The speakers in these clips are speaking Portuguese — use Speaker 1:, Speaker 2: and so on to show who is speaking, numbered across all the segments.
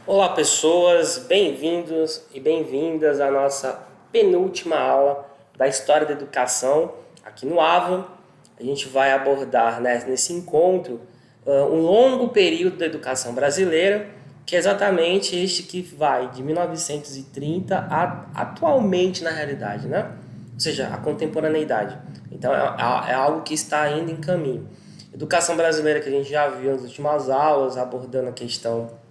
Speaker 1: Olá, pessoas, bem-vindos e bem-vindas à nossa penúltima aula da História da Educação aqui no AVA. A gente vai abordar, né, nesse encontro um longo período da educação brasileira, que é exatamente este que vai de 1930 a atualmente na realidade, né? Ou seja, a contemporaneidade. Então é algo que está ainda em caminho. Educação brasileira que a gente já viu nas últimas aulas, abordando a questão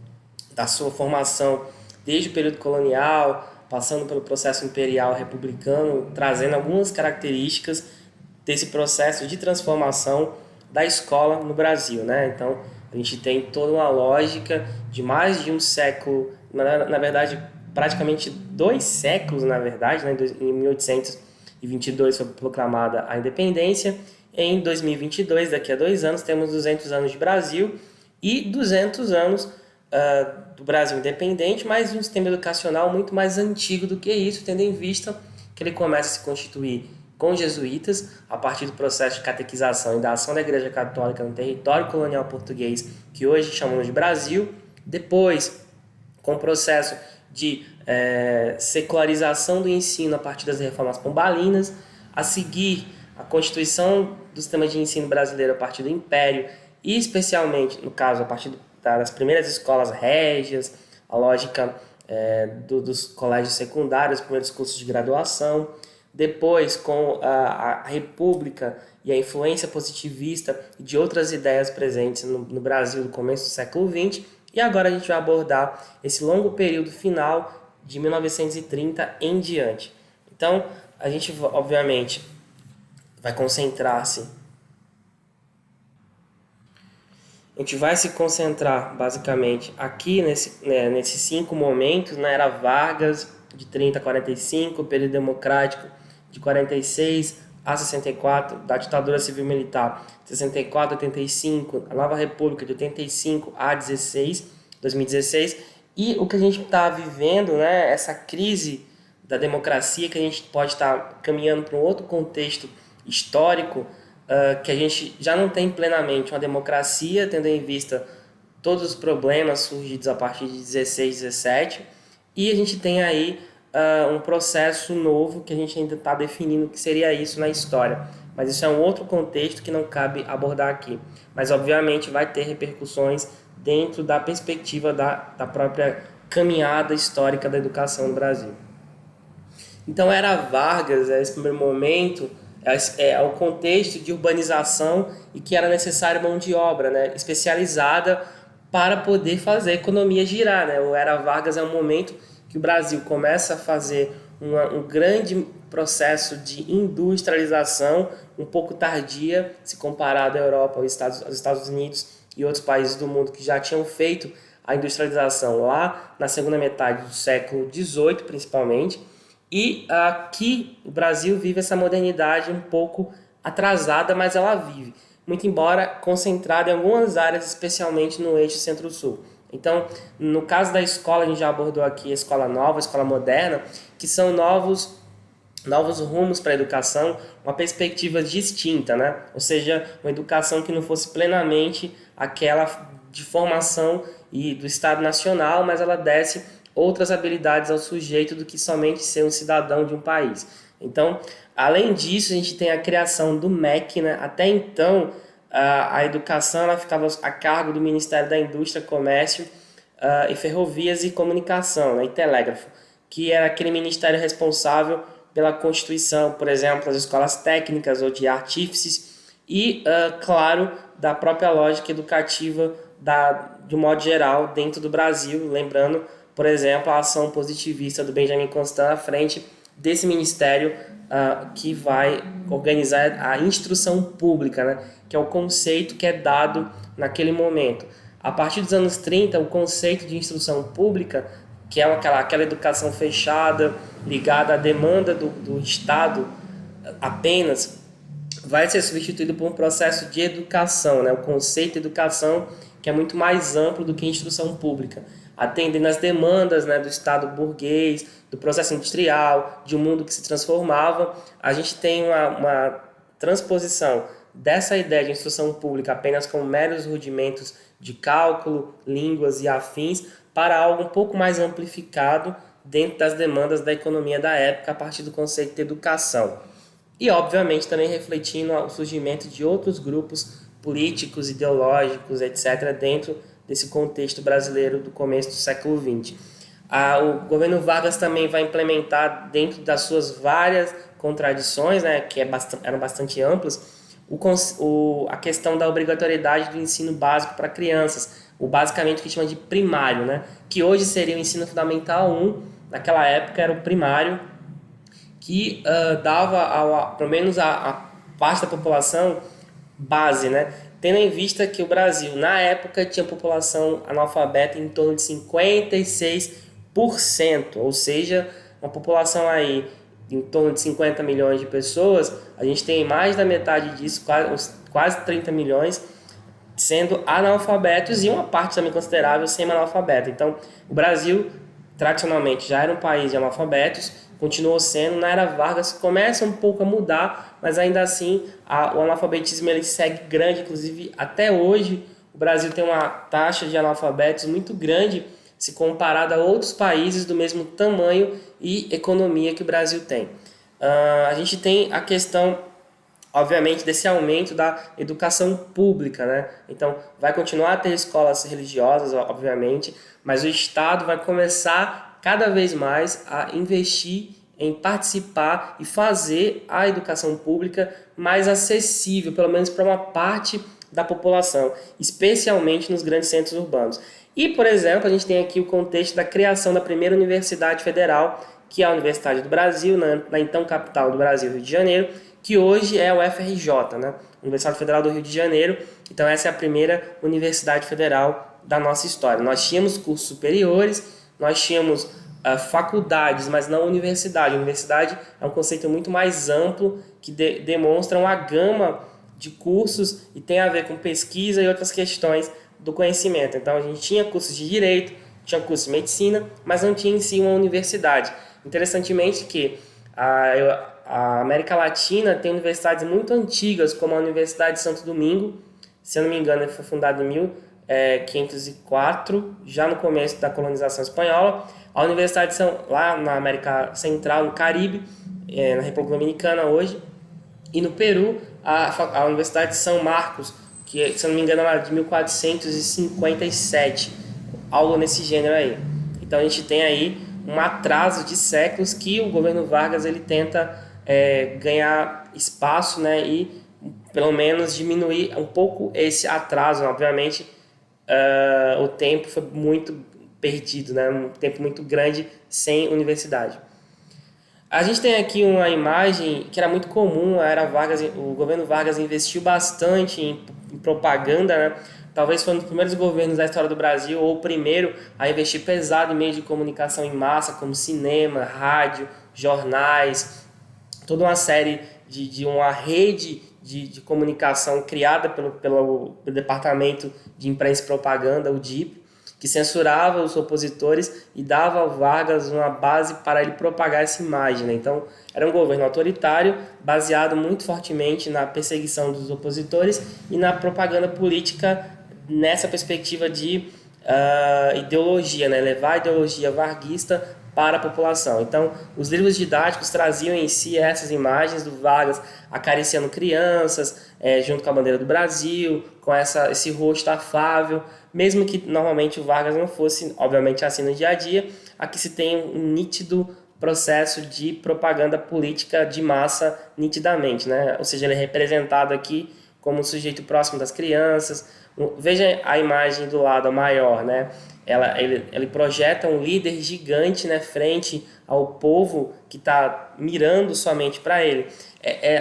Speaker 1: da sua formação desde o período colonial, passando pelo processo imperial republicano, trazendo algumas características desse processo de transformação da escola no Brasil, né? Então, a gente tem toda uma lógica de mais de um século, na verdade, praticamente 2 séculos, na verdade, né? Em 1822 foi proclamada a independência. Em 2022, daqui a 2 anos, temos 200 anos de Brasil e 200 anos do Brasil independente, mas um sistema educacional muito mais antigo do que isso, tendo em vista que ele começa a se constituir com jesuítas, a partir do processo de catequização e da ação da Igreja Católica no território colonial português, que hoje chamamos de Brasil, depois com o processo de secularização do ensino a partir das reformas pombalinas, a seguir a constituição do sistema de ensino brasileiro a partir do Império, e especialmente, no caso, a partir das primeiras escolas régias, a lógica dos colégios secundários, os primeiros cursos de graduação, depois com a República e a influência positivista de outras ideias presentes no Brasil do começo do século XX, e agora a gente vai abordar esse longo período final de 1930 em diante. Então, a gente, obviamente, vai concentrar-se. A gente vai se concentrar basicamente aqui nesses 5 momentos, na era Vargas, de 30 a 45, período democrático de 46 a 64, da ditadura civil-militar 64 a 85, a nova república de 85 a 2016, e o que a gente está vivendo, né, essa crise da democracia, que a gente pode estar caminhando para um outro contexto histórico, que a gente já não tem plenamente uma democracia, tendo em vista todos os problemas surgidos a partir de 16, 17, e a gente tem aí um processo novo que a gente ainda está definindo o que seria isso na história. Mas isso é um outro contexto que não cabe abordar aqui. Mas, obviamente, vai ter repercussões dentro da perspectiva da própria caminhada histórica da educação no Brasil. Então, era Vargas, esse primeiro momento, o contexto de urbanização e que era necessário mão de obra, né, especializada para poder fazer a economia girar. Né? O Era Vargas é um momento que o Brasil começa a fazer um grande processo de industrialização, um pouco tardia, se comparado à Europa, aos Estados Unidos e outros países do mundo que já tinham feito a industrialização lá na segunda metade do século XVIII, principalmente. E aqui o Brasil vive essa modernidade um pouco atrasada, mas ela vive, muito embora concentrada em algumas áreas, especialmente no eixo centro-sul. Então, no caso da escola, a gente já abordou aqui a escola nova, a escola moderna, que são novos rumos para a educação, uma perspectiva distinta, né? Ou seja, uma educação que não fosse plenamente aquela de formação e do Estado Nacional, mas ela desse outras habilidades ao sujeito do que somente ser um cidadão de um país. Então, além disso, a gente tem a criação do MEC, né? Até então, a educação ela ficava a cargo do Ministério da Indústria, Comércio e Ferrovias e Comunicação, né? E Telégrafo, que era aquele ministério responsável pela constituição, por exemplo, das escolas técnicas ou de artífices e, claro, da própria lógica educativa de um modo geral dentro do Brasil, lembrando, por exemplo, a ação positivista do Benjamin Constant à frente desse ministério que vai organizar a instrução pública, né? Que é o conceito que é dado naquele momento. A partir dos anos 30, o conceito de instrução pública, que é aquela educação fechada, ligada à demanda do Estado apenas, vai ser substituído por um processo de educação, né? O conceito de educação que é muito mais amplo do que instrução pública, atendendo às demandas, né, do Estado burguês, do processo industrial, de um mundo que se transformava. A gente tem uma transposição dessa ideia de instrução pública apenas como meros rudimentos de cálculo, línguas e afins, para algo um pouco mais amplificado dentro das demandas da economia da época, a partir do conceito de educação. E, obviamente, também refletindo o surgimento de outros grupos políticos, ideológicos, etc., dentro desse contexto brasileiro do começo do século XX. O governo Vargas também vai implementar, dentro das suas várias contradições, né, que eram bastante amplas, a questão da obrigatoriedade do ensino básico para crianças, basicamente o que chama de primário, né, que hoje seria o ensino fundamental 1, naquela época era o primário, que dava, pelo menos, a parte da população base, né? Tendo em vista que o Brasil, na época, tinha população analfabeta em torno de 56%, ou seja, uma população aí em torno de 50 milhões de pessoas, a gente tem mais da metade disso, quase 30 milhões, sendo analfabetos e uma parte também considerável semi-analfabeta. Então, o Brasil, tradicionalmente, já era um país de analfabetos, continuou sendo. Na era Vargas começa um pouco a mudar, mas ainda assim o analfabetismo ele segue grande, inclusive até hoje o Brasil tem uma taxa de analfabetos muito grande se comparada a outros países do mesmo tamanho e economia que o Brasil tem. A gente tem a questão, obviamente, desse aumento da educação pública, né? Então, vai continuar a ter escolas religiosas, obviamente, mas o Estado vai começar cada vez mais a investir em participar e fazer a educação pública mais acessível, pelo menos para uma parte da população, especialmente nos grandes centros urbanos. E, por exemplo, a gente tem aqui o contexto da criação da primeira universidade federal, que é a Universidade do Brasil, na então capital do Brasil, Rio de Janeiro, que hoje é o FRJ, né? Universidade Federal do Rio de Janeiro. Então essa é a primeira universidade federal da nossa história. Nós tínhamos cursos superiores, nós tínhamos faculdades, mas não universidade. A universidade é um conceito muito mais amplo que demonstra uma gama de cursos e tem a ver com pesquisa e outras questões do conhecimento. Então a gente tinha cursos de direito, tinha cursos de medicina, mas não tinha em si uma universidade. Interessantemente que a América Latina tem universidades muito antigas, como a Universidade de Santo Domingo, se eu não me engano, foi fundada em 1504, já no começo da colonização espanhola. A Universidade lá na América Central, no Caribe, na República Dominicana hoje, e no Peru, a Universidade de São Marcos, que, se eu não me engano, é de 1457, algo nesse gênero aí. Então a gente tem aí um atraso de séculos que o governo Vargas ele tenta ganhar espaço, né, e pelo menos diminuir um pouco esse atraso. Obviamente, o tempo foi muito perdido, né, um tempo muito grande sem universidade. A gente tem aqui uma imagem que era muito comum, o governo Vargas investiu bastante em propaganda, né? Talvez foi um dos primeiros governos da história do Brasil, ou o primeiro a investir pesado em meios de comunicação em massa, como cinema, rádio, jornais, toda uma série de uma rede de comunicação criada pelo Departamento de Imprensa e Propaganda, o DIP, que censurava os opositores e dava ao Vargas uma base para ele propagar essa imagem, né? Então, era um governo autoritário, baseado muito fortemente na perseguição dos opositores e na propaganda política nessa perspectiva de ideologia, né? Levar a ideologia varguista para a população. Então, os livros didáticos traziam em si essas imagens do Vargas acariciando crianças, junto com a bandeira do Brasil, com esse rosto afável, mesmo que normalmente o Vargas não fosse, obviamente, assim no dia a dia. Aqui se tem um nítido processo de propaganda política de massa nitidamente, né? Ou seja, ele é representado aqui como um sujeito próximo das crianças. Veja a imagem do lado maior, né? Ele projeta um líder gigante, né, frente ao povo que está mirando somente para ele.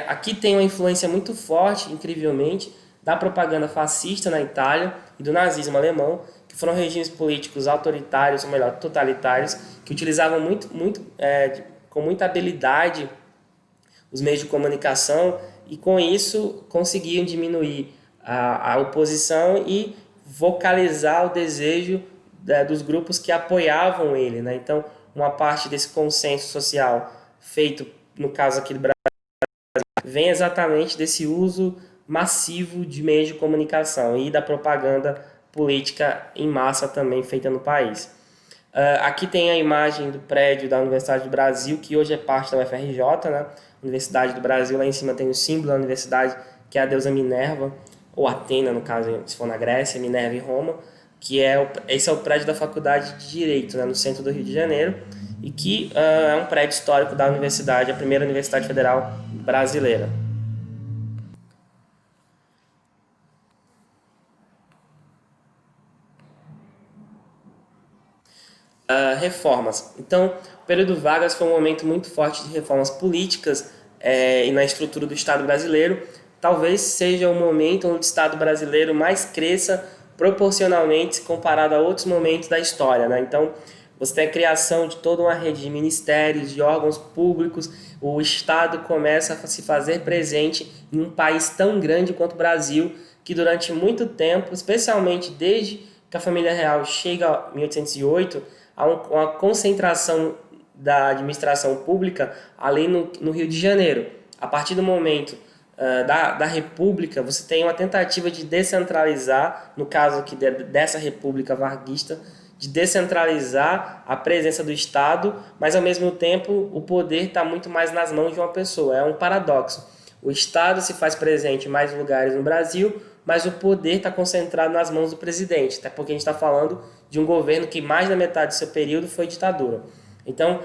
Speaker 1: Aqui tem uma influência muito forte, incrivelmente, da propaganda fascista na Itália e do nazismo alemão, que foram regimes políticos autoritários, ou melhor, totalitários, que utilizavam com muita habilidade os meios de comunicação e, com isso, conseguiam diminuir a oposição e vocalizar o desejo dos grupos que apoiavam ele, né? Então, uma parte desse consenso social feito, no caso aqui do Brasil, vem exatamente desse uso massivo de meios de comunicação e da propaganda política em massa também feita no país. Aqui tem a imagem do prédio da Universidade do Brasil, que hoje é parte da UFRJ, né? Universidade do Brasil, lá em cima tem o símbolo da universidade, que é a deusa Minerva, ou Atena, no caso, se for na Grécia, Minerva em Roma, esse é o prédio da Faculdade de Direito, né, no centro do Rio de Janeiro, e que é um prédio histórico da universidade, a primeira universidade federal brasileira. Reformas. Então, o período Vargas foi um momento muito forte de reformas políticas e na estrutura do Estado brasileiro. Talvez seja o momento onde o Estado brasileiro mais cresça proporcionalmente se comparado a outros momentos da história, né? Então, você tem a criação de toda uma rede de ministérios, de órgãos públicos, o Estado começa a se fazer presente em um país tão grande quanto o Brasil, que durante muito tempo, especialmente desde que a família real chega em 1808, há uma concentração da administração pública ali no Rio de Janeiro. A partir do momento da República, você tem uma tentativa de descentralizar, no caso aqui dessa República varguista, de descentralizar a presença do Estado, mas ao mesmo tempo o poder está muito mais nas mãos de uma pessoa. É um paradoxo. O Estado se faz presente em mais lugares no Brasil, mas o poder está concentrado nas mãos do presidente, até porque a gente está falando de um governo que mais da metade do seu período foi ditadura. Então,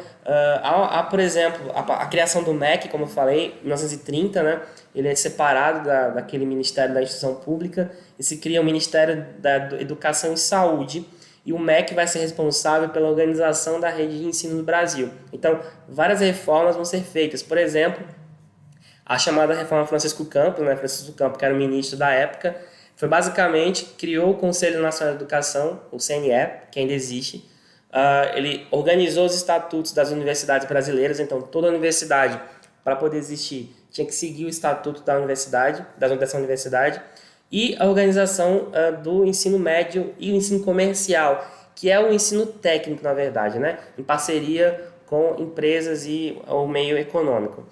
Speaker 1: por exemplo, a criação do MEC, como eu falei, em 1930, né, ele é separado daquele Ministério da Instrução Pública e se cria o Ministério da Educação e Saúde, e o MEC vai ser responsável pela organização da rede de ensino no Brasil. Então, várias reformas vão ser feitas. Por exemplo, a chamada reforma Francisco Campos, né? Francisco Campos, que era o ministro da época, foi basicamente, criou o Conselho Nacional de Educação, o CNE, que ainda existe. Ele organizou os estatutos das universidades brasileiras, então toda universidade, para poder existir, tinha que seguir o estatuto da universidade, dessa universidade, e a organização do ensino médio e o ensino comercial, que é o ensino técnico, na verdade, né? Em parceria com empresas e o meio econômico.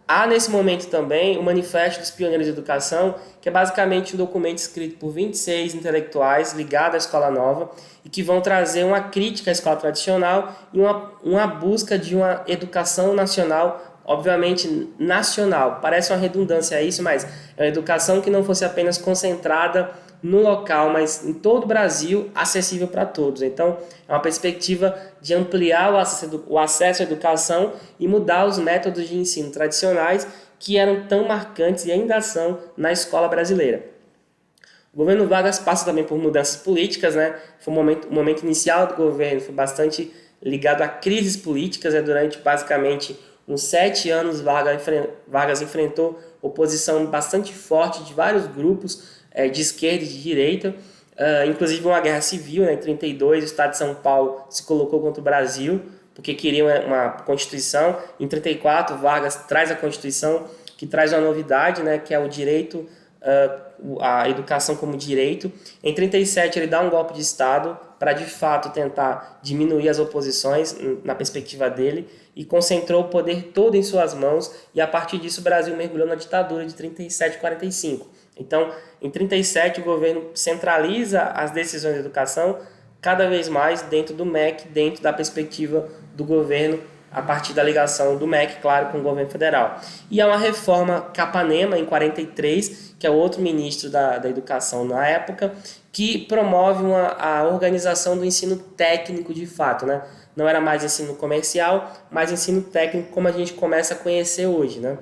Speaker 1: Há nesse momento também o Manifesto dos Pioneiros de Educação, que é basicamente um documento escrito por 26 intelectuais ligados à Escola Nova e que vão trazer uma crítica à escola tradicional e uma busca de uma educação nacional, obviamente nacional. Parece uma redundância isso, mas é uma educação que não fosse apenas concentrada no local, mas em todo o Brasil, acessível para todos. Então, é uma perspectiva de ampliar o acesso à educação e mudar os métodos de ensino tradicionais que eram tão marcantes e ainda são na escola brasileira. O governo Vargas passa também por mudanças políticas, né? Foi o momento inicial do governo foi bastante ligado a crises políticas, né? Durante basicamente uns 7 anos, Vargas enfrentou oposição bastante forte de vários grupos de esquerda e de direita, inclusive uma guerra civil, né? Em 32, o estado de São Paulo se colocou contra o Brasil, porque queriam uma Constituição. Em 34, Vargas traz a Constituição, que traz uma novidade, né? Que é o direito, a educação como direito. Em 37, ele dá um golpe de Estado para, de fato, tentar diminuir as oposições, na perspectiva dele, e concentrou o poder todo em suas mãos, e a partir disso o Brasil mergulhou na ditadura de 37 e 45. Então, em 37, o governo centraliza as decisões de educação cada vez mais dentro do MEC, dentro da perspectiva do governo, a partir da ligação do MEC, claro, com o governo federal. E há uma reforma Capanema, em 43, que é outro ministro da educação na época, que promove a organização do ensino técnico de fato, né? Não era mais ensino comercial, mas ensino técnico como a gente começa a conhecer hoje, né?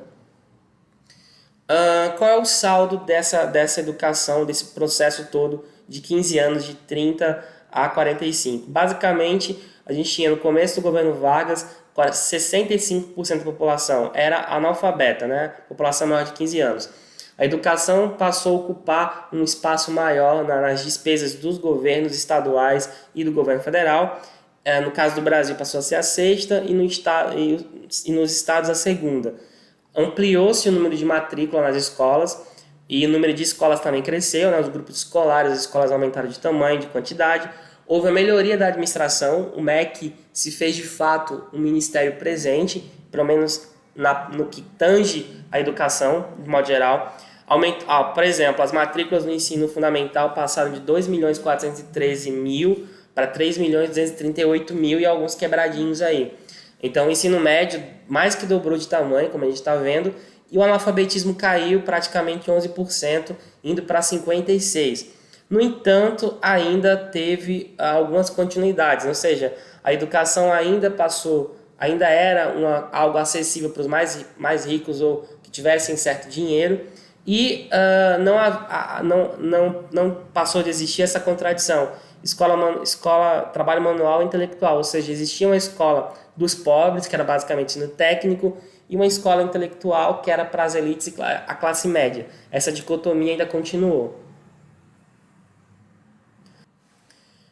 Speaker 1: Qual é o saldo dessa educação, desse processo todo de 15 anos, de 30 a 45? Basicamente, a gente tinha no começo do governo Vargas, 65% da população era analfabeta, né? População maior de 15 anos. A educação passou a ocupar um espaço maior nas despesas dos governos estaduais e do governo federal. No caso do Brasil, passou a ser a sexta e nos estados a segunda. Ampliou-se o número de matrícula nas escolas e o número de escolas também cresceu, né? Os grupos escolares, as escolas aumentaram de tamanho, de quantidade. Houve a melhoria da administração, o MEC se fez de fato um ministério presente, pelo menos no que tange a educação, de modo geral. Por exemplo, as matrículas no ensino fundamental passaram de 2.413.000 para 3.238.000 e alguns quebradinhos aí. Então, o ensino médio mais que dobrou de tamanho, como a gente está vendo, e o analfabetismo caiu praticamente 11%, indo para 56%. No entanto, ainda teve algumas continuidades, ou seja, a educação ainda era algo acessível para os mais ricos ou que tivessem certo dinheiro, e não passou de existir essa contradição. Trabalho manual e intelectual, ou seja, existia uma escola dos pobres, que era basicamente ensino técnico, e uma escola intelectual que era para as elites e a classe média. Essa dicotomia ainda continuou.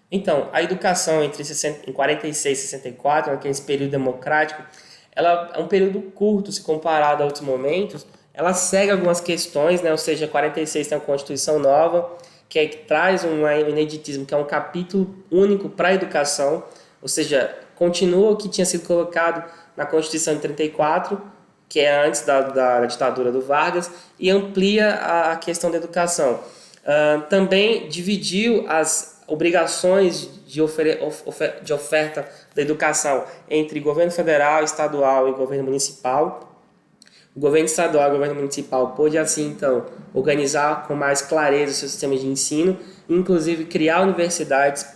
Speaker 1: Então, a educação em 46 e 64, naquele período democrático, ela é um período curto se comparado a outros momentos. Ela segue algumas questões, né? Ou seja, 46 tem uma Constituição nova, que traz um ineditismo, que é um capítulo único para a educação, ou seja, continua o que tinha sido colocado na Constituição de 34, que é antes da ditadura do Vargas, e amplia a questão da educação. Também dividiu as obrigações de oferta da educação entre governo federal, estadual e governo municipal. O governo estadual e o governo municipal pôde, assim, então, organizar com mais clareza o seu sistema de ensino, inclusive criar universidades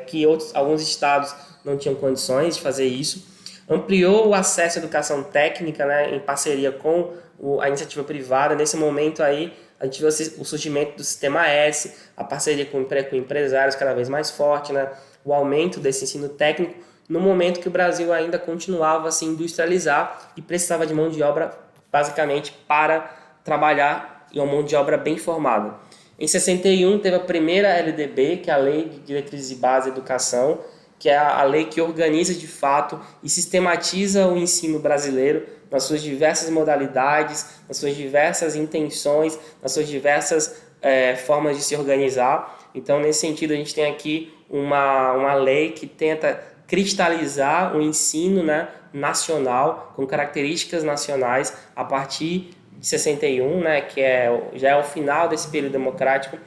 Speaker 1: que alguns estados não tinham condições de fazer isso. Ampliou o acesso à educação técnica, né, em parceria com a iniciativa privada. Nesse momento aí, a gente viu o surgimento do Sistema S, a parceria com empresários cada vez mais forte, né, o aumento desse ensino técnico, no momento que o Brasil ainda continuava a se industrializar e precisava de mão de obra, basicamente, para trabalhar, e uma mão de obra bem formada. Em 61, teve a primeira LDB, que é a Lei de Diretrizes e Bases da Educação, que é a lei que organiza de fato e sistematiza o ensino brasileiro nas suas diversas modalidades, nas suas diversas intenções, nas suas diversas formas de se organizar. Então, nesse sentido, a gente tem aqui uma lei que tenta cristalizar o ensino, né, nacional, com características nacionais, a partir de 61, né, que já é o final desse período democrático.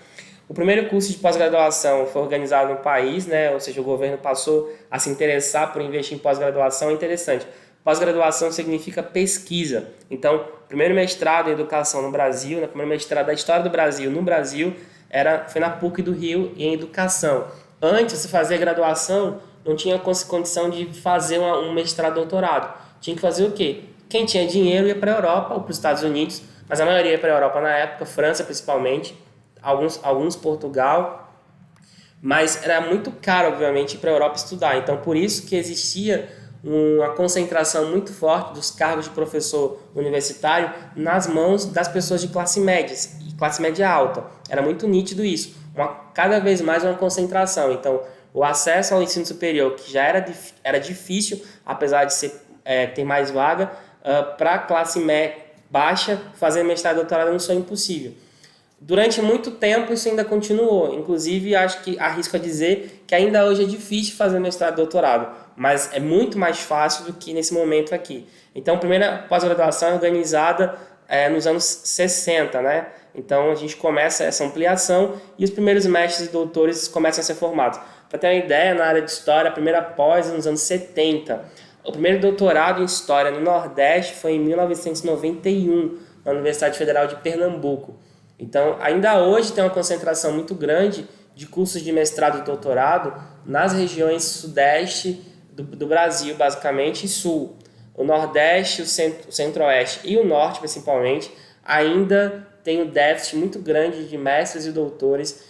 Speaker 1: O primeiro curso de pós-graduação foi organizado no país, né? Ou seja, o governo passou a se interessar por investir em pós-graduação. É interessante. Pós-graduação significa pesquisa. Então, o primeiro mestrado em educação no Brasil, o primeiro mestrado da história do Brasil no Brasil, foi na PUC do Rio, em educação. Antes, se fazer graduação, não tinha condição de fazer um mestrado doutorado. Tinha que fazer o quê? Quem tinha dinheiro ia para a Europa ou para os Estados Unidos, mas a maioria ia para a Europa na época, França principalmente, alguns Portugal, mas era muito caro, obviamente, ir para a Europa estudar. Então, por isso que existia uma concentração muito forte dos cargos de professor universitário nas mãos das pessoas de classe média e classe média alta. Era muito nítido isso. Cada vez mais uma concentração. Então, o acesso ao ensino superior, que já era difícil, apesar de ter mais vaga, para a classe baixa, fazer mestrado e doutorado não foi impossível. Durante muito tempo isso ainda continuou, inclusive acho que arrisco a dizer que ainda hoje é difícil fazer mestrado e doutorado, mas é muito mais fácil do que nesse momento aqui. Então, a primeira pós-graduação é organizada nos anos 60, né? Então, a gente começa essa ampliação e os primeiros mestres e doutores começam a ser formados. Para ter uma ideia, na área de História, a primeira pós nos anos 70. O primeiro doutorado em História no Nordeste foi em 1991, na Universidade Federal de Pernambuco. Então, ainda hoje tem uma concentração muito grande de cursos de mestrado e doutorado nas regiões sudeste do Brasil, basicamente, e sul. O Nordeste, o Centro-Oeste e o Norte, principalmente, ainda tem um déficit muito grande de mestres e doutores,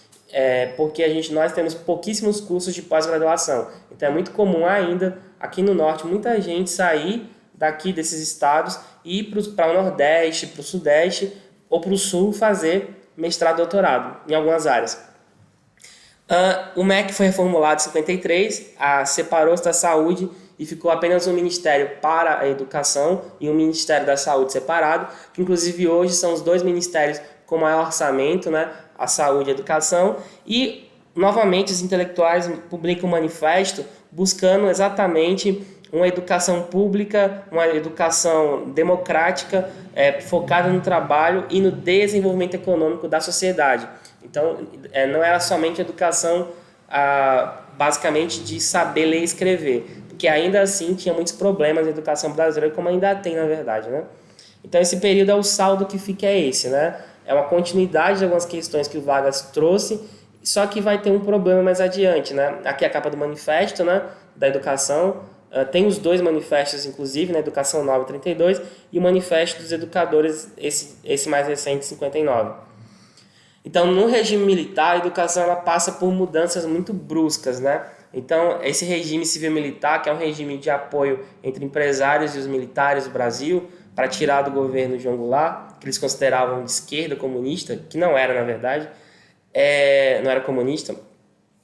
Speaker 1: porque nós temos pouquíssimos cursos de pós-graduação. Então, é muito comum ainda, aqui no Norte, muita gente sair daqui desses estados e ir para o Nordeste, para o Sudeste, ou para o Sul fazer mestrado e doutorado em algumas áreas. O MEC foi reformulado em 53, separou-se da saúde e ficou apenas um ministério para a educação e um ministério da saúde separado, que inclusive hoje são os dois ministérios com maior orçamento, né, a saúde e a educação, e novamente os intelectuais publicam um manifesto buscando exatamente uma educação pública, uma educação democrática, focada no trabalho e no desenvolvimento econômico da sociedade. Então, não era somente educação basicamente de saber ler e escrever, porque ainda assim tinha muitos problemas na educação brasileira, como ainda tem, na verdade, né? Então, esse período o saldo que fica esse, né? É uma continuidade de algumas questões que o Vargas trouxe, só que vai ter um problema mais adiante, né? Aqui é a capa do manifesto, né, da educação. Tem os dois manifestos, inclusive, né, Educação Nova 32 e o Manifesto dos Educadores, esse mais recente, 59. Então, no regime militar, a educação ela passa por mudanças muito bruscas, né? Então, esse regime civil-militar, que é um regime de apoio entre empresários e os militares do Brasil, para tirar do governo João Goulart, que eles consideravam de esquerda comunista, que não era, na verdade, não era comunista,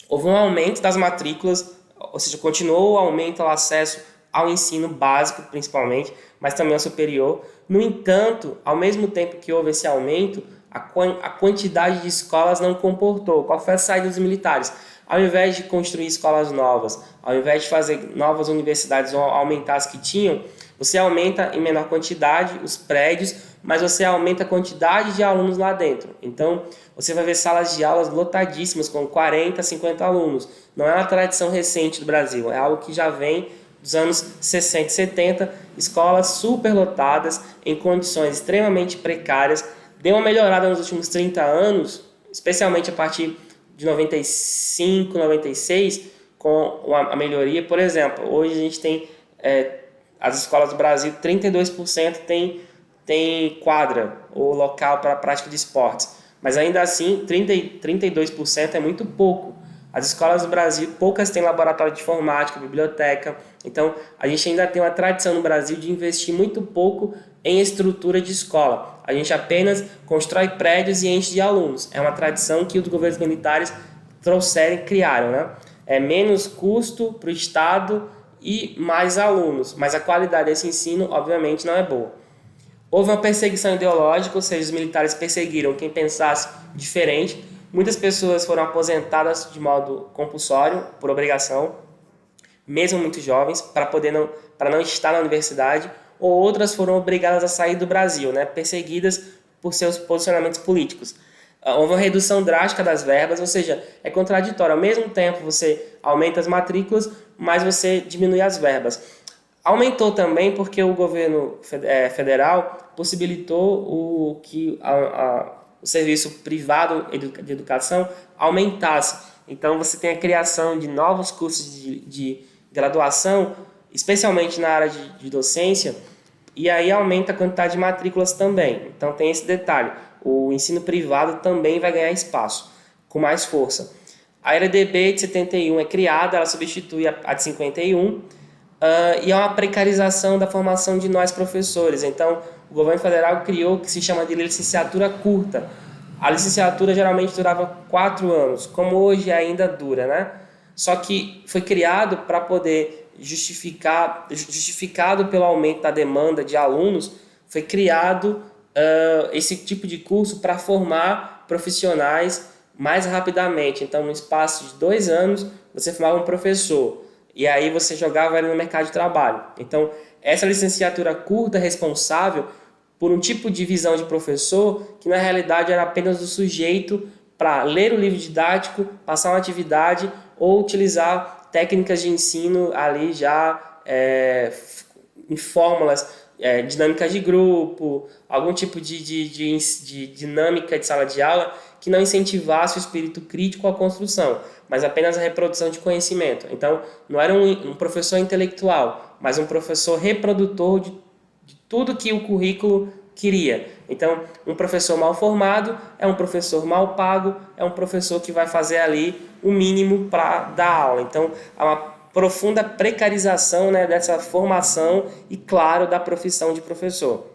Speaker 1: houve um aumento das matrículas, ou seja, continuou o aumento ao acesso ao ensino básico, principalmente, mas também ao superior. No entanto, ao mesmo tempo que houve esse aumento, a quantidade de escolas não comportou. Qual foi a saída dos militares? Ao invés de construir escolas novas, ao invés de fazer novas universidades ou aumentar as que tinham, você aumenta em menor quantidade os prédios, mas você aumenta a quantidade de alunos lá dentro. Então, você vai ver salas de aulas lotadíssimas com 40, 50 alunos. Não é uma tradição recente do Brasil, é algo que já vem dos anos 60 e 70, escolas superlotadas em condições extremamente precárias. Deu uma melhorada nos últimos 30 anos, especialmente a partir de 95, 96, com a melhoria. Por exemplo, hoje a gente tem as escolas do Brasil, 32% tem quadra ou local para a prática de esportes. Mas ainda assim, 32% é muito pouco. As escolas do Brasil, poucas têm laboratório de informática, biblioteca. Então, a gente ainda tem uma tradição no Brasil de investir muito pouco em estrutura de escola. A gente apenas constrói prédios e enche de alunos. É uma tradição que os governos militares trouxeram e criaram, né? É menos custo para o Estado e mais alunos. Mas a qualidade desse ensino, obviamente, não é boa. Houve uma perseguição ideológica, ou seja, os militares perseguiram quem pensasse diferente. Muitas pessoas foram aposentadas de modo compulsório, por obrigação, mesmo muito jovens, para não estar na universidade, ou outras foram obrigadas a sair do Brasil, né, perseguidas por seus posicionamentos políticos. Houve uma redução drástica das verbas, ou seja, é contraditório. Ao mesmo tempo, você aumenta as matrículas, mas você diminui as verbas. Aumentou também porque o governo federal possibilitou que o serviço privado de educação aumentasse. Então, você tem a criação de novos cursos de graduação, especialmente na área de docência, e aí aumenta a quantidade de matrículas também. Então, tem esse detalhe. O ensino privado também vai ganhar espaço, com mais força. A LDB de 71 é criada, ela substitui a de 51, e é uma precarização da formação de nós professores. Então, o governo federal criou o que se chama de licenciatura curta. A licenciatura geralmente durava 4 anos, como hoje ainda dura, né? Só que foi criado para poder justificado pelo aumento da demanda de alunos, foi criado esse tipo de curso para formar profissionais mais rapidamente. Então, no espaço de 2 anos, você formava um professor. E aí você jogava ele no mercado de trabalho. Então, essa licenciatura curta é responsável por um tipo de visão de professor que na realidade era apenas o sujeito para ler o livro didático, passar uma atividade ou utilizar técnicas de ensino ali já em fórmulas, dinâmicas de grupo, algum tipo de dinâmica de sala de aula que não incentivasse o espírito crítico à construção, mas apenas a reprodução de conhecimento. Então, não era um professor intelectual, mas um professor reprodutor de tudo que o currículo queria. Então, um professor mal formado é um professor mal pago, é um professor que vai fazer ali o mínimo para dar aula. Então, há uma profunda precarização, né, dessa formação e, claro, da profissão de professor.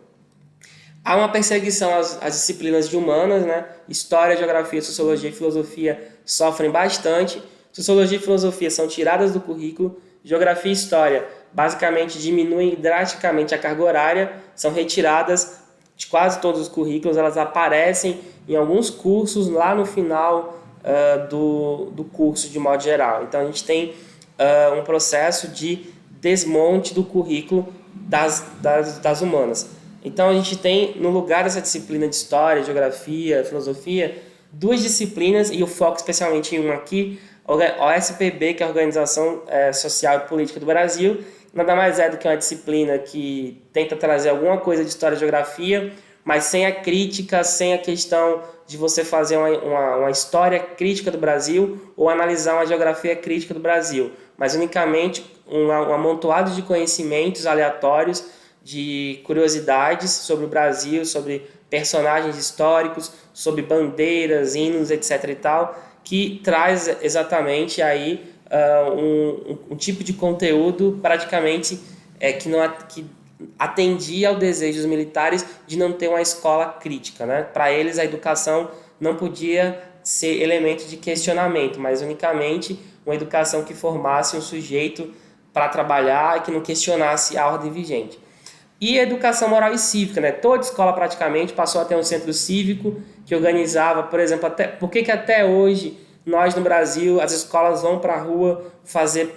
Speaker 1: Há uma perseguição às disciplinas de humanas, né? História, geografia, sociologia e filosofia sofrem bastante. Sociologia e filosofia são tiradas do currículo. Geografia e história basicamente diminuem drasticamente a carga horária, são retiradas de quase todos os currículos, elas aparecem em alguns cursos lá no final do curso de modo geral. Então a gente tem um processo de desmonte do currículo das humanas. Então a gente tem, no lugar dessa disciplina de História, Geografia, Filosofia, duas disciplinas, e o foco especialmente em uma aqui, a OSPB, que é a Organização Social e Política do Brasil, nada mais é do que uma disciplina que tenta trazer alguma coisa de História e Geografia, mas sem a crítica, sem a questão de você fazer uma história crítica do Brasil ou analisar uma geografia crítica do Brasil, mas unicamente um amontoado de conhecimentos aleatórios, de curiosidades sobre o Brasil, sobre personagens históricos, sobre bandeiras, hinos, etc. e tal, que traz exatamente aí um tipo de conteúdo praticamente que atendia ao desejo dos militares de não ter uma escola crítica, né? Para eles, a educação não podia ser elemento de questionamento, mas unicamente uma educação que formasse um sujeito para trabalhar e que não questionasse a ordem vigente. E a educação moral e cívica, né? Toda escola praticamente passou a ter um centro cívico que organizava, por exemplo, por que até hoje nós no Brasil, as escolas vão para a rua fazer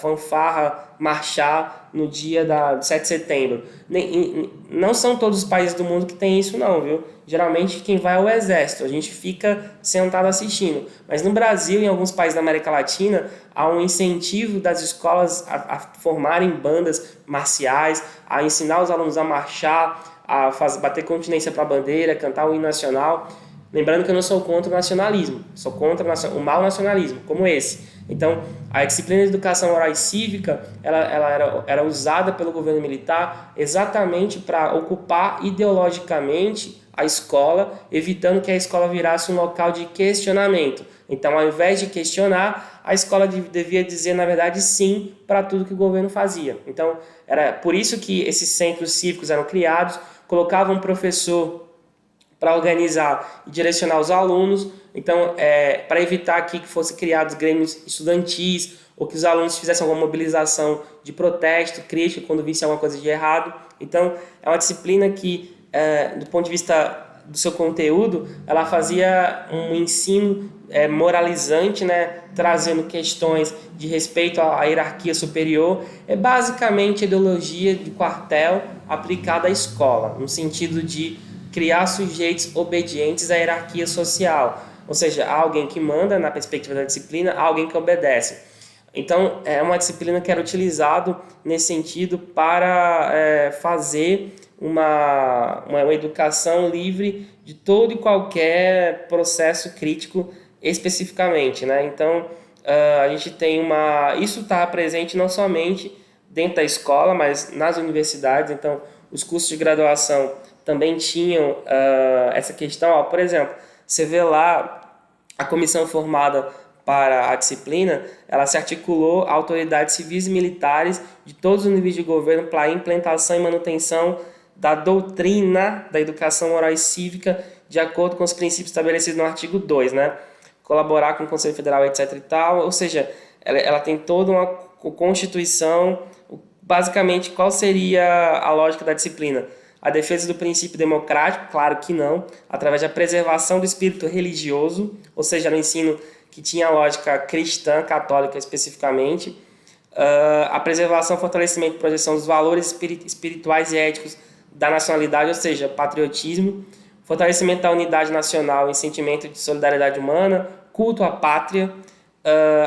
Speaker 1: fanfarra, marchar no dia do 7 de setembro. Não são todos os países do mundo que tem isso não, viu? Geralmente quem vai é o exército, a gente fica sentado assistindo. Mas no Brasil e em alguns países da América Latina, há um incentivo das escolas a formarem bandas marciais, a ensinar os alunos a marchar, bater continência para a bandeira, cantar o hino nacional. Lembrando que eu não sou contra o nacionalismo, sou contra o mau nacionalismo, como esse. Então, a disciplina de educação moral e cívica, ela era usada pelo governo militar exatamente para ocupar ideologicamente a escola, evitando que a escola virasse um local de questionamento. Então, ao invés de questionar, a escola devia dizer, na verdade, sim para tudo que o governo fazia. Então, era por isso que esses centros cívicos eram criados, colocavam um professor para organizar e direcionar os alunos, então para evitar aqui que fossem criados grêmios estudantis ou que os alunos fizessem alguma mobilização de protesto, crítica quando vissem alguma coisa de errado. Então é uma disciplina que, do ponto de vista do seu conteúdo, ela fazia um ensino moralizante, né, trazendo questões de respeito à hierarquia superior. É basicamente a ideologia de quartel aplicada à escola, no sentido de criar sujeitos obedientes à hierarquia social, ou seja, alguém que manda na perspectiva da disciplina, alguém que obedece. Então, é uma disciplina que era utilizado nesse sentido para fazer uma educação livre de todo e qualquer processo crítico especificamente, né? Então, a gente tem isso está presente não somente dentro da escola, mas nas universidades. Então, os cursos de graduação também tinham essa questão. Por exemplo, você vê lá a comissão formada para a disciplina, ela se articulou a autoridades civis e militares de todos os níveis de governo para a implementação e manutenção da doutrina da educação moral e cívica de acordo com os princípios estabelecidos no artigo 2, né? Colaborar com o Conselho Federal, etc. e tal. Ou seja, ela tem toda uma constituição. Basicamente, qual seria a lógica da disciplina? A defesa do princípio democrático, claro que não, através da preservação do espírito religioso, ou seja, no ensino que tinha lógica cristã, católica especificamente, a preservação, fortalecimento e projeção dos valores espirituais e éticos da nacionalidade, ou seja, patriotismo, fortalecimento da unidade nacional e sentimento de solidariedade humana, culto à pátria,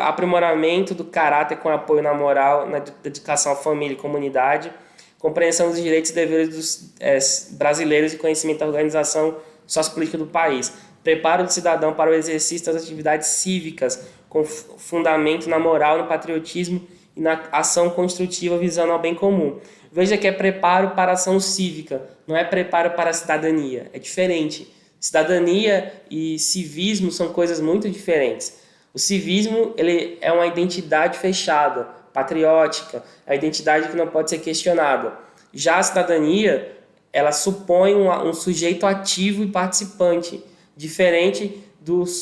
Speaker 1: aprimoramento do caráter com apoio na moral, na dedicação à família e comunidade, compreensão dos direitos e deveres dos brasileiros e conhecimento da organização sociopolítica do país, preparo do cidadão para o exercício das atividades cívicas com fundamento na moral, no patriotismo e na ação construtiva visando ao bem comum. Veja que é preparo para a ação cívica, não é preparo para a cidadania, é diferente. Cidadania e civismo são coisas muito diferentes. O civismo ele é uma identidade fechada, patriótica, é a identidade que não pode ser questionada. Já a cidadania, ela supõe um sujeito ativo e participante, diferente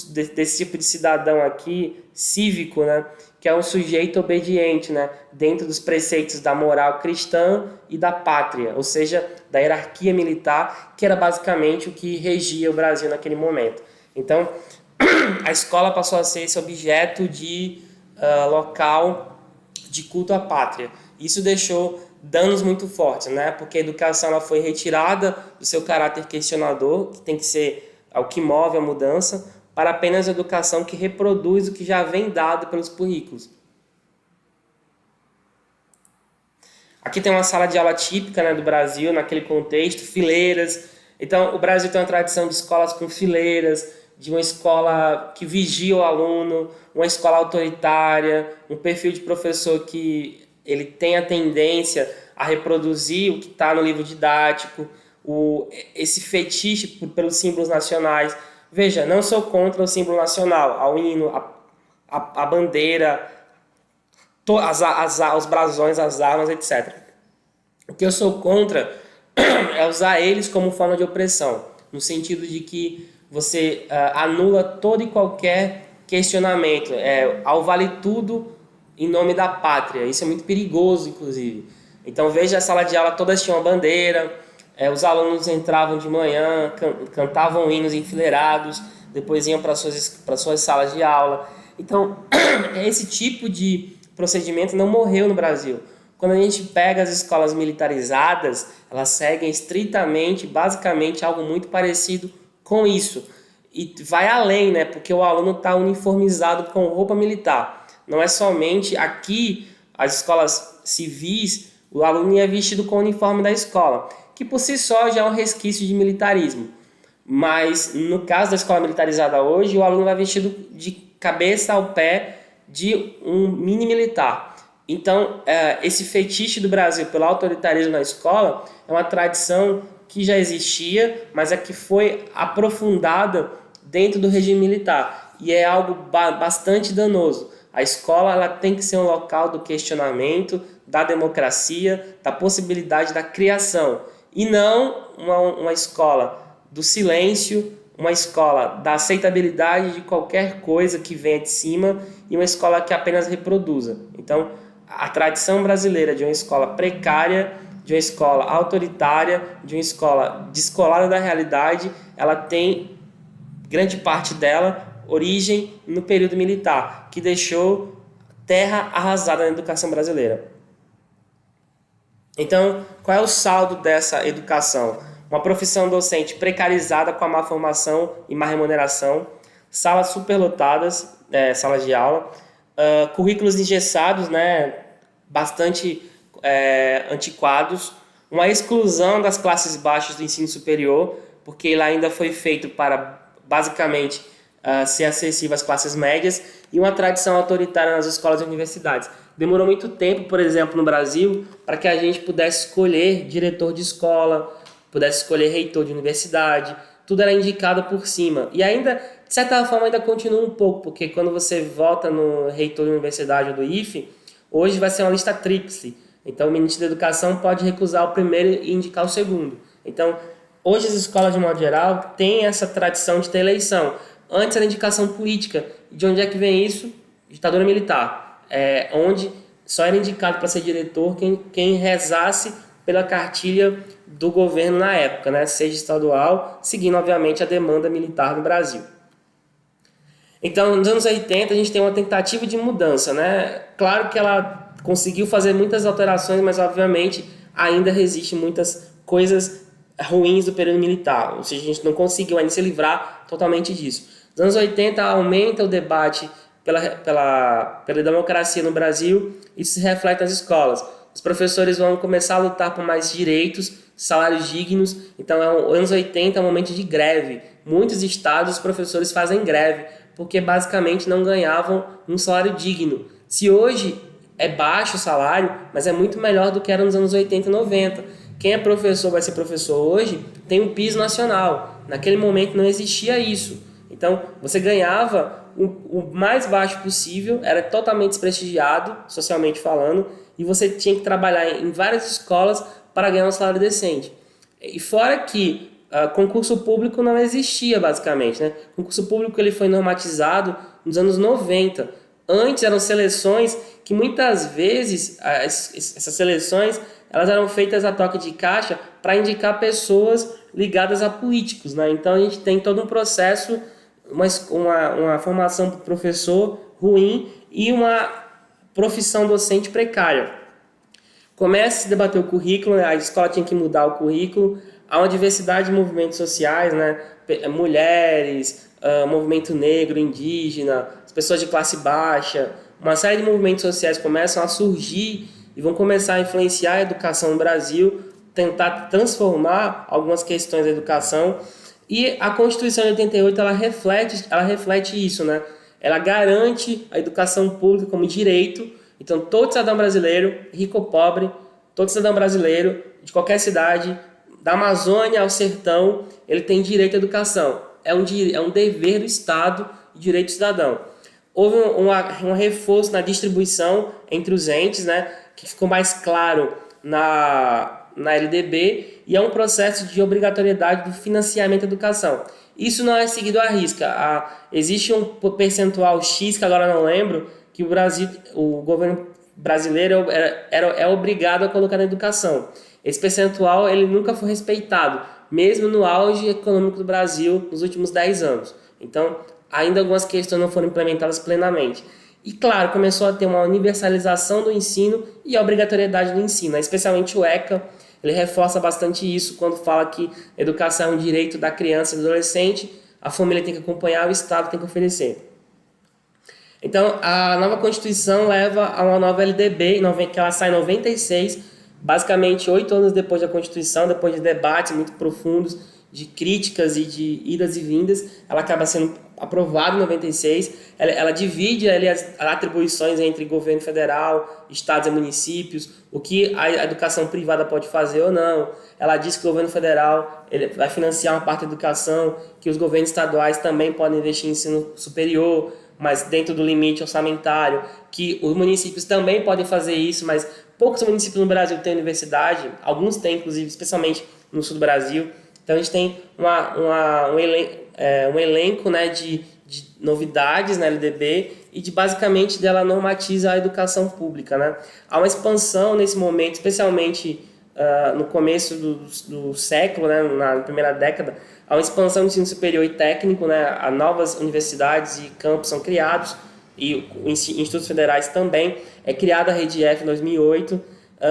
Speaker 1: desse tipo de cidadão aqui, cívico, né? Que é um sujeito obediente, né? Dentro dos preceitos da moral cristã e da pátria, ou seja, da hierarquia militar, que era basicamente o que regia o Brasil naquele momento. Então, a escola passou a ser esse objeto de local de culto à pátria. Isso deixou danos muito fortes, né? Porque a educação ela foi retirada do seu caráter questionador, que tem que ser o que move a mudança, para apenas a educação que reproduz o que já vem dado pelos currículos. Aqui tem uma sala de aula típica, né, do Brasil, naquele contexto, fileiras. Então, o Brasil tem uma tradição de escolas com fileiras, de uma escola que vigia o aluno, uma escola autoritária, um perfil de professor que ele tem a tendência a reproduzir o que está no livro didático, esse fetiche pelos símbolos nacionais. Veja, não sou contra o símbolo nacional, ao hino, a bandeira, os brasões, as armas, etc. O que eu sou contra é usar eles como forma de opressão, no sentido de que você anula todo e qualquer questionamento, ao vale tudo em nome da pátria. Isso é muito perigoso, inclusive. Então veja a sala de aula, todas tinham bandeira, os alunos entravam de manhã, cantavam hinos enfileirados, depois iam para suas salas de aula. Então esse tipo de procedimento não morreu no Brasil. Quando a gente pega as escolas militarizadas, elas seguem estritamente, basicamente, algo muito parecido com isso. E vai além, né? Porque o aluno está uniformizado com roupa militar. Não é somente aqui, as escolas civis, o aluno é vestido com o uniforme da escola, que por si só já é um resquício de militarismo. Mas no caso da escola militarizada hoje, o aluno vai vestido de cabeça ao pé de um mini militar. Então, esse fetiche do Brasil pelo autoritarismo na escola é uma tradição que já existia, mas é que foi aprofundada dentro do regime militar. E é algo bastante danoso. A escola ela tem que ser um local do questionamento, da democracia, da possibilidade da criação. E não uma escola do silêncio, uma escola da aceitabilidade de qualquer coisa que venha de cima e uma escola que apenas reproduza. Então, a tradição brasileira de uma escola precária, de uma escola autoritária, de uma escola descolada da realidade, ela tem, grande parte dela, origem no período militar, que deixou terra arrasada na educação brasileira. Então, qual é o saldo dessa educação? Uma profissão docente precarizada com a má formação e má remuneração, salas superlotadas, salas de aula, currículos engessados, né, bastante antiquados, uma exclusão das classes baixas do ensino superior, porque ele ainda foi feito para, basicamente, ser acessível às classes médias, e uma tradição autoritária nas escolas e universidades. Demorou muito tempo, por exemplo, no Brasil, para que a gente pudesse escolher diretor de escola, pudesse escolher reitor de universidade, tudo era indicado por cima. E ainda, de certa forma, ainda continua um pouco, porque quando você vota no reitor de universidade ou do IFE, hoje vai ser uma lista tríplice. Então, o ministro da Educação pode recusar o primeiro e indicar o segundo. Então, hoje as escolas, de modo geral, têm essa tradição de ter eleição. Antes era indicação política. E de onde é que vem isso? Ditadura militar. Onde só era indicado para ser diretor quem rezasse pela cartilha do governo na época, né? Seja estadual, seguindo, obviamente, a demanda militar no Brasil. Então, nos anos 80, a gente tem uma tentativa de mudança, né? Claro que ela conseguiu fazer muitas alterações, mas, obviamente, ainda resiste muitas coisas ruins do período militar. Ou seja, a gente não conseguiu ainda se livrar totalmente disso. Nos anos 80, aumenta o debate pela democracia no Brasil, isso se reflete nas escolas. Os professores vão começar a lutar por mais direitos, salários dignos. Então, anos 80 é um momento de greve. Muitos estados, os professores fazem greve, porque basicamente não ganhavam um salário digno. Se hoje é baixo o salário, mas é muito melhor do que era nos anos 80 e 90. Quem é professor, vai ser professor hoje, tem um piso nacional. Naquele momento não existia isso. Então, você ganhava o mais baixo possível, era totalmente desprestigiado, socialmente falando, e você tinha que trabalhar em várias escolas para ganhar um salário decente. E fora que concurso público não existia, basicamente, né? Concurso público ele foi normatizado nos anos 90. Antes eram seleções que muitas vezes, essas seleções, elas eram feitas a toque de caixa para indicar pessoas ligadas a políticos, né? Então a gente tem todo um processo, uma formação para o professor ruim e uma profissão docente precária. Começa a se debater o currículo, né? A escola tinha que mudar o currículo, há uma diversidade de movimentos sociais, né? Mulheres, movimento negro, indígena, as pessoas de classe baixa, uma série de movimentos sociais começam a surgir e vão começar a influenciar a educação no Brasil, tentar transformar algumas questões da educação. E a Constituição de 88 ela reflete isso, né? Ela garante a educação pública como direito. Então, todo cidadão brasileiro, rico ou pobre, todo cidadão brasileiro de qualquer cidade, da Amazônia ao sertão, ele tem direito à educação. É um dever do Estado e direito do cidadão. Houve um reforço na distribuição entre os entes, né, que ficou mais claro na LDB, e é um processo de obrigatoriedade do financiamento da educação. Isso não é seguido à risca. Existe um percentual X, que agora não lembro, que o governo brasileiro é obrigado a colocar na educação. Esse percentual ele nunca foi respeitado, mesmo no auge econômico do Brasil nos últimos 10 anos. Então, ainda algumas questões não foram implementadas plenamente. E, claro, começou a ter uma universalização do ensino e a obrigatoriedade do ensino, especialmente o ECA. Ele reforça bastante isso quando fala que a educação é um direito da criança e do adolescente, a família tem que acompanhar, o Estado tem que oferecer. Então, a nova Constituição leva a uma nova LDB, que ela sai em 96, basicamente 8 anos depois da Constituição, depois de debates muito profundos, de críticas e de idas e vindas, ela acaba sendo aprovada em 96. Ela divide ali as atribuições entre governo federal, estados e municípios, o que a educação privada pode fazer ou não. Ela diz que o governo federal ele vai financiar uma parte da educação, que os governos estaduais também podem investir em ensino superior, mas dentro do limite orçamentário, que os municípios também podem fazer isso, mas poucos municípios no Brasil têm universidade, alguns têm, inclusive, especialmente no sul do Brasil. Então, a gente tem um elenco, né, de novidades na LDB e basicamente dela normatiza a educação pública, né? Há uma expansão nesse momento, especialmente no começo do século, né, na primeira década, há uma expansão do ensino superior e técnico, né, a novas universidades e campos são criados, e institutos federais também. É criada a Rede F em 2008,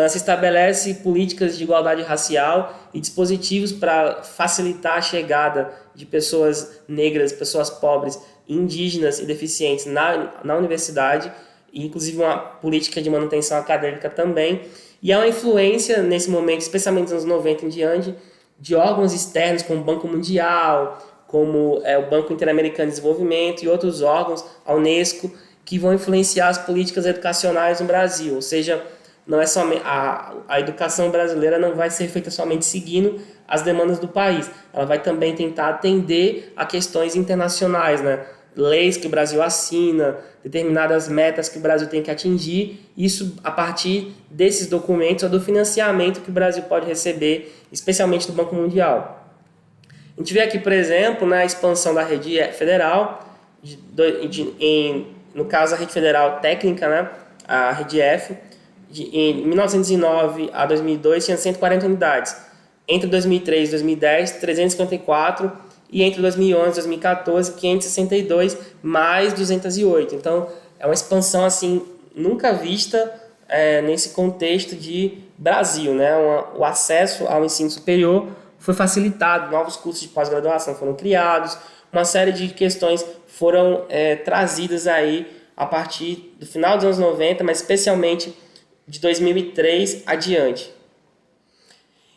Speaker 1: se estabelece políticas de igualdade racial e dispositivos para facilitar a chegada de pessoas negras, pessoas pobres, indígenas e deficientes na universidade, e inclusive uma política de manutenção acadêmica também. E há uma influência nesse momento, especialmente nos anos 90 em diante, de órgãos externos como o Banco Mundial, como o Banco Interamericano de Desenvolvimento e outros órgãos, a Unesco, que vão influenciar as políticas educacionais no Brasil. Ou seja, não é somente a educação brasileira não vai ser feita somente seguindo as demandas do país. Ela vai também tentar atender a questões internacionais, né? Leis que o Brasil assina, determinadas metas que o Brasil tem que atingir, isso a partir desses documentos ou do financiamento que o Brasil pode receber, especialmente do Banco Mundial. A gente vê aqui, por exemplo, na expansão da rede federal, no caso a rede federal técnica, né, a rede F, em 1909 a 2002 tinha 140 unidades, entre 2003 e 2010, 354, e entre 2011 e 2014, 562, mais 208. Então, é uma expansão assim nunca vista nesse contexto de Brasil, né? O acesso ao ensino superior foi facilitado, novos cursos de pós-graduação foram criados, uma série de questões foram trazidas aí a partir do final dos anos 90, mas especialmente de 2003 adiante.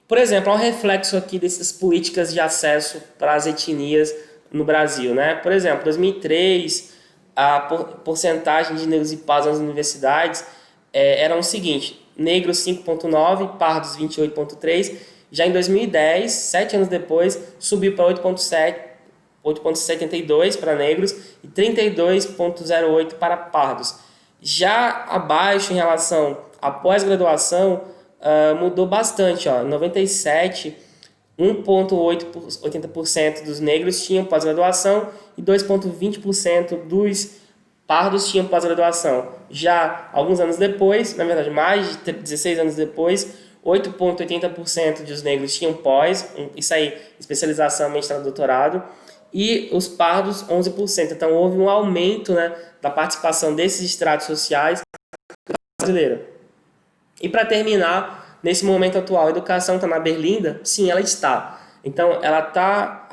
Speaker 1: Por exemplo, há um reflexo aqui dessas políticas de acesso para as etnias no Brasil, né? Por exemplo, em 2003, a porcentagem de negros e pardos nas universidades era o seguinte: negros 5,9%, pardos 28,3%. Já em 2010, 7 anos depois, subiu para 8,72% para negros e 32,08% para pardos. Já abaixo, em relação à pós-graduação, mudou bastante. Em 97, 1,80% dos negros tinham pós-graduação e 2,20% dos pardos tinham pós-graduação. Já alguns anos depois, na verdade mais de 16 anos depois, 8,80% dos negros tinham pós, isso aí, especialização, mestrado, doutorado, e os pardos 11%. Então houve um aumento, né, da participação desses estratos sociais brasileira. E para terminar, nesse momento atual, a educação está na berlinda? Sim, ela está. Então, ela está,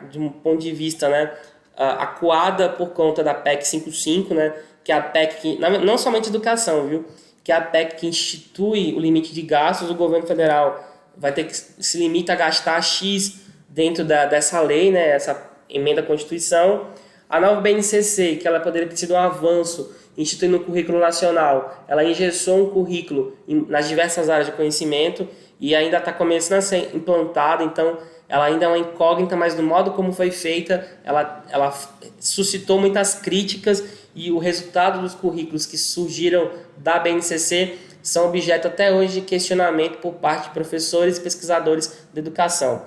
Speaker 1: de um ponto de vista, né, acuada por conta da PEC 55, né, que é a PEC que, não somente educação, viu, que é a PEC que institui o limite de gastos. O governo federal vai ter que se limita a gastar X dentro dessa lei, né, essa emenda à Constituição. A nova BNCC, que ela poderia ter sido um avanço, instituindo um currículo nacional, ela engessou um currículo nas diversas áreas de conhecimento e ainda está começando a ser implantada. Então ela ainda é uma incógnita, mas do modo como foi feita, ela suscitou muitas críticas, e o resultado dos currículos que surgiram da BNCC são objeto até hoje de questionamento por parte de professores e pesquisadores da educação.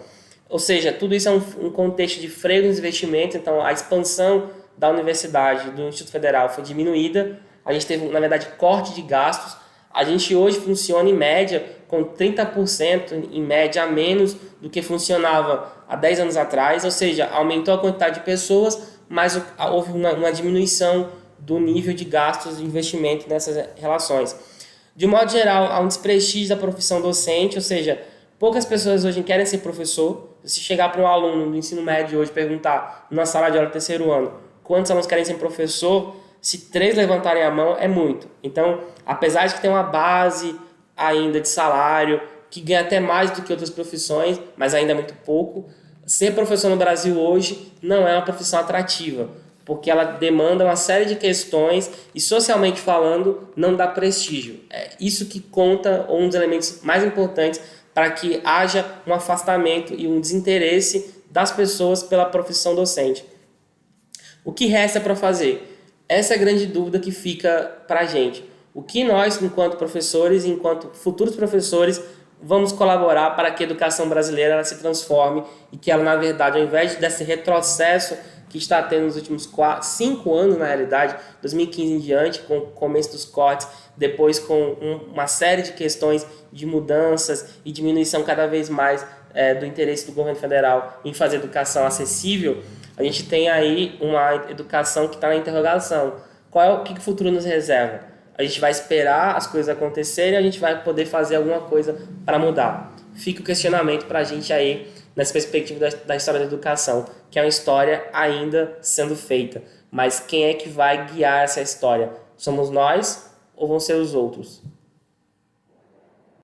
Speaker 1: Ou seja, tudo isso é um contexto de freio nos investimentos. Então a expansão da universidade, do Instituto Federal, foi diminuída. A gente teve, na verdade, corte de gastos. A gente hoje funciona em média com 30% em média a menos do que funcionava há 10 anos atrás, ou seja, aumentou a quantidade de pessoas, mas houve uma diminuição do nível de gastos e investimento nessas relações. De modo geral, há um desprestígio da profissão docente, ou seja, poucas pessoas hoje querem ser professor. Se chegar para um aluno do ensino médio hoje e perguntar na sala de aula do terceiro ano quantos alunos querem ser professor, se 3 levantarem a mão, é muito. Então, apesar de que tem uma base ainda de salário, que ganha até mais do que outras profissões, mas ainda é muito pouco, ser professor no Brasil hoje não é uma profissão atrativa, porque ela demanda uma série de questões e, socialmente falando, não dá prestígio. É isso que conta, um dos elementos mais importantes para que haja um afastamento e um desinteresse das pessoas pela profissão docente. O que resta para fazer? Essa é a grande dúvida que fica para a gente. O que nós, enquanto professores, enquanto futuros professores, vamos colaborar para que a educação brasileira ela se transforme e que ela, na verdade, ao invés desse retrocesso que está tendo nos últimos 5 anos, na realidade, 2015 em diante, com o começo dos cortes, depois com uma série de questões de mudanças e diminuição cada vez mais do interesse do governo federal em fazer educação acessível, a gente tem aí uma educação que está na interrogação. O que o futuro nos reserva? A gente vai esperar as coisas acontecerem, a gente vai poder fazer alguma coisa para mudar? Fica o questionamento para a gente aí, nessa perspectiva da história da educação, que é uma história ainda sendo feita. Mas quem é que vai guiar essa história? Somos nós ou vão ser os outros?